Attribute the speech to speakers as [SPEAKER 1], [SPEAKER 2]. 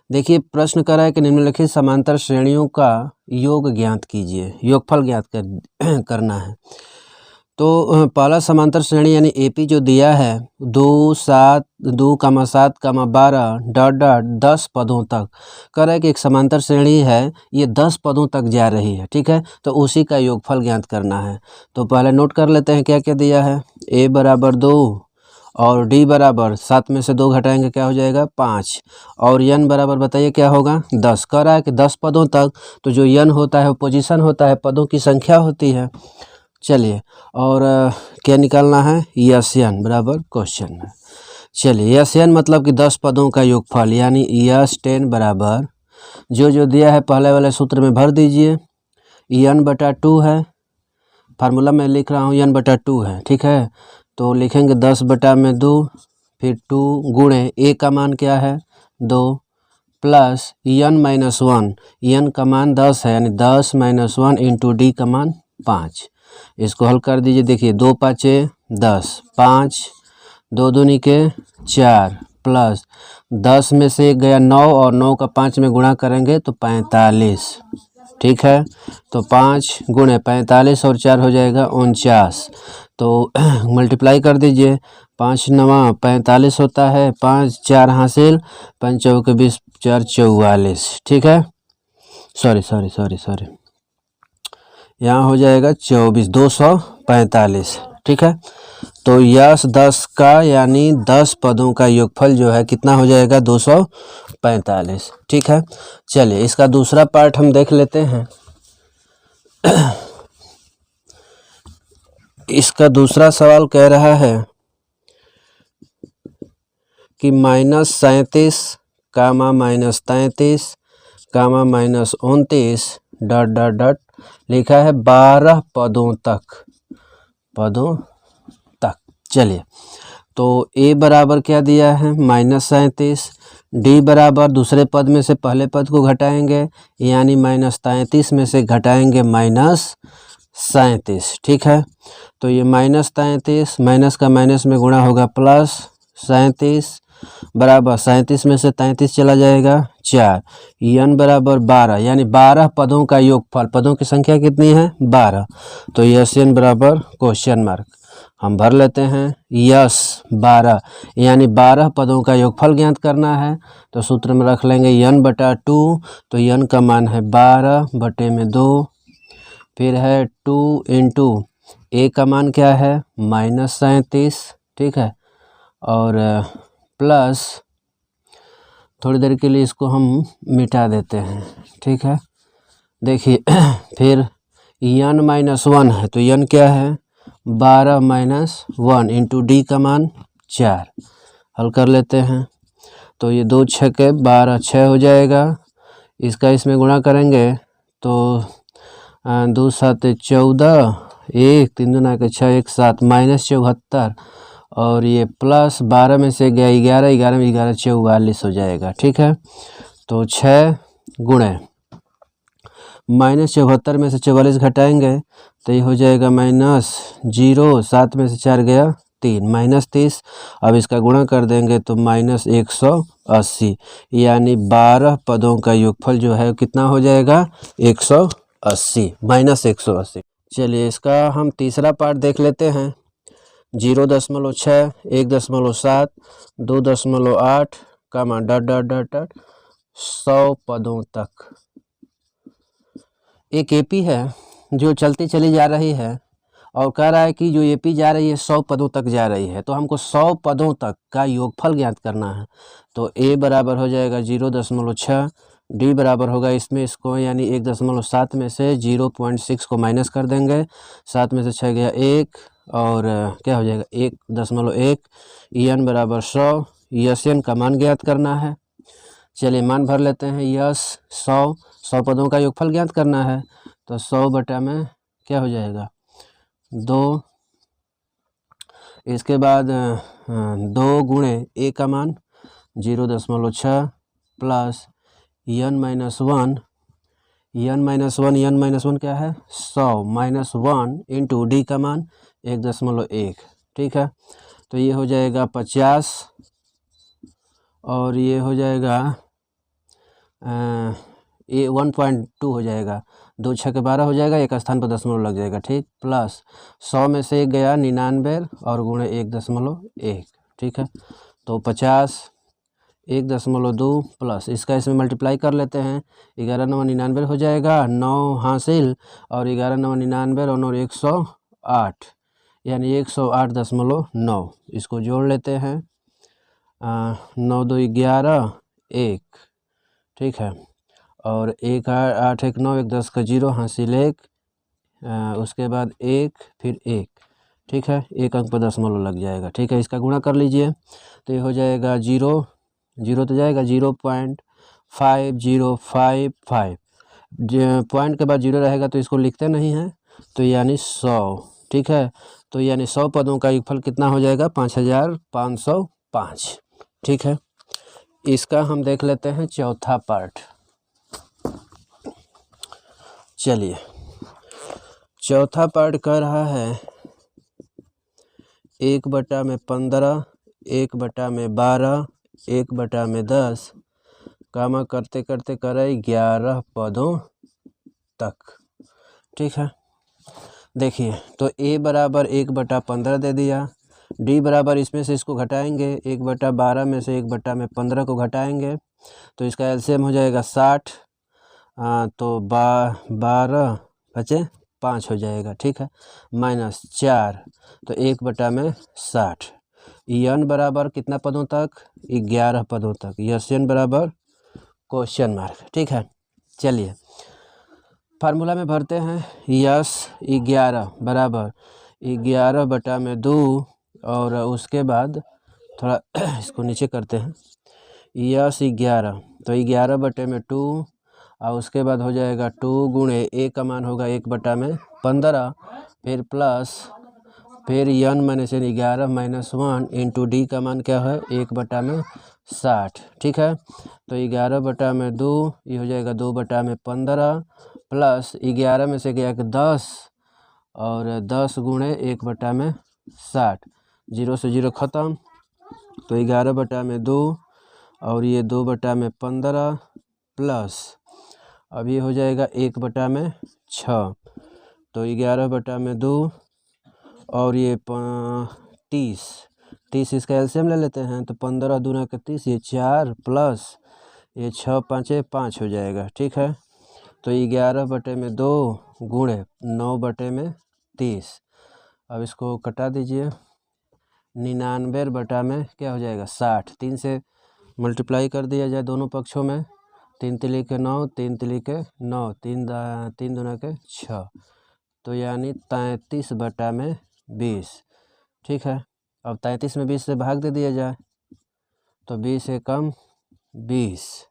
[SPEAKER 1] देखिए प्रश्न कर रहा है कि निम्नलिखित समांतर श्रेणियों का योग ज्ञात कीजिए, योगफल ज्ञात करना है। तो पहला समांतर श्रेणी यानी एपी जो दिया है 2, 7, 2,7, 12 ... 10 पदों तक कह रहा है कि एक समांतर श्रेणी है, ये 10 पदों तक जा रही है, ठीक है। तो उसी का योगफल ज्ञात करना है। तो पहले नोट कर लेते हैं क्या क्या दिया है। ए बराबर 2 और डी बराबर 7 में से 2 घटाएंगे क्या हो जाएगा 5 और यन बराबर बताइए क्या होगा 10। कह रहा है कि 10 पदों तक, तो जो यन होता है वो पोजीशन होता है, पदों की संख्या होती है। चलिए और क्या निकालना है, यस यन बराबर क्वेश्चन है। चलिए यस यन मतलब कि 10 पदों का योगफल यानी यस 10 बराबर जो दिया है पहले वाले सूत्र में भर दीजिए। यन बटा 2 है, फार्मूला में लिख रहा हूँ यन बटा 2 है, ठीक है। तो लिखेंगे 10 बटा में 2 फिर 2 गुणे ए का मान क्या है 2 प्लस यन माइनस 1, यन का मान 10 है यानी 10 माइनस 1 इंटू डी का मान 5। इसको हल कर दीजिए। देखिए 2 5 10, 5 2 दूनी के 4 प्लस 10 में से गया 9 और 9 का 5 में गुणा करेंगे तो 45, ठीक है। तो 5 गुणे 45 और 4 हो जाएगा 49। तो मल्टीप्लाई कर दीजिए, 5 9 45 होता है, 5 4 हासिल, 5 चौके 20 4 44, ठीक है। सॉरी यहाँ हो जाएगा 24 245, ठीक है। तो यस 10 का यानी 10 पदों का योगफल जो है कितना हो जाएगा 245, ठीक है। चलिए इसका दूसरा पार्ट हम देख लेते हैं। इसका दूसरा सवाल कह रहा है कि -37, -33, -29 ... लिखा है 12 पदों तक। चलिए तो ए बराबर क्या दिया है -37, डी बराबर दूसरे पद में से पहले पद को घटाएंगे यानी -33 में से घटाएंगे -37, ठीक है। तो ये -33 माइनस का माइनस में गुणा होगा प्लस 37 बराबर 37 में से 33 चला जाएगा 4, यन बराबर 12 यानी 12 पदों का योगफल। पदों की संख्या कितनी है 12। तो यस यन बराबर क्वेश्चन मार्क हम भर लेते हैं। यस 12 यानी 12 पदों का योगफल ज्ञात करना है। तो सूत्र में रख लेंगे यन बटा 2, तो यन का मान है 12 बटे में 2, फिर है 2 इंटू ए का मान क्या है -37, ठीक है। और प्लस थोड़ी देर के लिए इसको हम मिटा देते हैं, ठीक है। देखिए फिर यन -1 है, तो यन क्या है 12 - 1 इंटू डी का मान 4। हल कर लेते हैं। तो ये 2 6 के 12 6 हो जाएगा। इसका इसमें गुणा करेंगे तो 2 7 14, 1 3 दूना के 6 1 7 -74 और ये प्लस 12 में से गया 11, 11 में 11 44 हो जाएगा, ठीक है। तो 6 गुणे -74 में से 44 घटाएंगे तो ये हो जाएगा -0, 7 में से 4 गया 3, -30। अब इसका गुणा कर देंगे तो -180 यानी 12 पदों का योगफल जो है कितना हो जाएगा 180, -180। चलिए इसका हम तीसरा पार्ट देख लेते हैं। 0.6, 1.7, 2.8 कमा ... 100 पदों तक। एक एपी है जो चलती चली जा रही है और कह रहा है कि जो एपी जा रही है 100 पदों तक जा रही है, तो हमको 100 पदों तक का योगफल ज्ञात करना है। तो ए बराबर हो जाएगा 0.6, डी बराबर होगा इसको यानी 1.7 में से 0.6 को माइनस कर देंगे, 7 में से 6 गया 1 और क्या हो जाएगा 1.1, यन बराबर 100, यस यन का मान ज्ञात करना है। चलिए मान भर लेते हैं। यस 100 पदों का योगफल ज्ञात करना है। तो 100 बटा में क्या हो जाएगा 2, इसके बाद 2 गुणे ए का मान 0.6 प्लस यन -1, यन -1 क्या है 100 -1 इंटू डी का मान 1.1, ठीक है। तो ये हो जाएगा 50 और ये हो जाएगा ये 1.2 हो जाएगा, 2 छः के 12 हो जाएगा, एक स्थान पर दशमलव लग जाएगा, ठीक। प्लस 100 में से एक गया 99 और गुणे 1.1, ठीक है। तो 50 1.2 प्लस इसका इसमें मल्टीप्लाई कर लेते हैं, 11 9 99 हो जाएगा, 9 हासिल और 11 9 99 और 9 108, यानी 108.9। इसको जोड़ लेते हैं, 9 2 11 1, ठीक है। और 1 8 1 9 1 10 का 0 हासिल 1, उसके बाद 1 फिर 1, ठीक है। एक अंक पर दशमलव लग जाएगा, ठीक है। इसका गुणा कर लीजिए तो ये हो जाएगा 0 0 तो जाएगा 0.5055। पॉइंट के बाद 0 रहेगा तो इसको लिखते नहीं हैं, तो यानी 100, ठीक है। तो यानी 100 पदों का योगफल कितना हो जाएगा, 5505, ठीक है। इसका हम देख लेते हैं चौथा पार्ट। चलिए, चौथा पार्ट कह रहा है 1/15, 1/12, 1/10, कामा करते करते करे 11 पदों तक, ठीक है। देखिए, तो a बराबर 1/15 दे दिया, d बराबर इसमें से इसको घटाएंगे, 1/12 में से 1/15 को घटाएंगे तो इसका एलसीएम हो जाएगा 60, तो 12 बचे 5 हो जाएगा, ठीक है। -4, तो 1/60। यन बराबर कितना पदों तक, 11 पदों तक। यन बराबर क्वेश्चन मार्क, ठीक है। चलिए, फार्मूला में भरते हैं, यस 11 बराबर 11/2, और उसके बाद थोड़ा इसको नीचे करते हैं, यस 11, तो 11/2, और उसके बाद हो जाएगा 2 गुणे ए का मान होगा 1/15, फिर प्लस फिर यन माइनस 11 -1 इंटू डी का मान क्या है 1/60, ठीक है। तो 11/2 ये हो जाएगा 2/15 प्लस 11 में से गया कि 10 और 10 गुणे 1/60, 0 से 0 ख़त्म, तो 11/2 और ये 2/15 प्लस अब ये हो जाएगा 1/6, तो 11/2 और ये 30 इसका एलसीएम ले लेते हैं, तो 15 दूना का 30, ये 4 प्लस ये 6 5 5 हो जाएगा, ठीक है। तो 11/2 गुणे 9/30, अब इसको कटा दीजिए, 99 क्या हो जाएगा 60, 3 से मल्टीप्लाई कर दिया जाए दोनों पक्षों में, 3 तिली के 9, 3 तिली के 9, 3 दूना के 6, तो यानी 33/20, ठीक है। अब 33 में 20 से भाग दे दिया जाए, तो 20 एकम 20,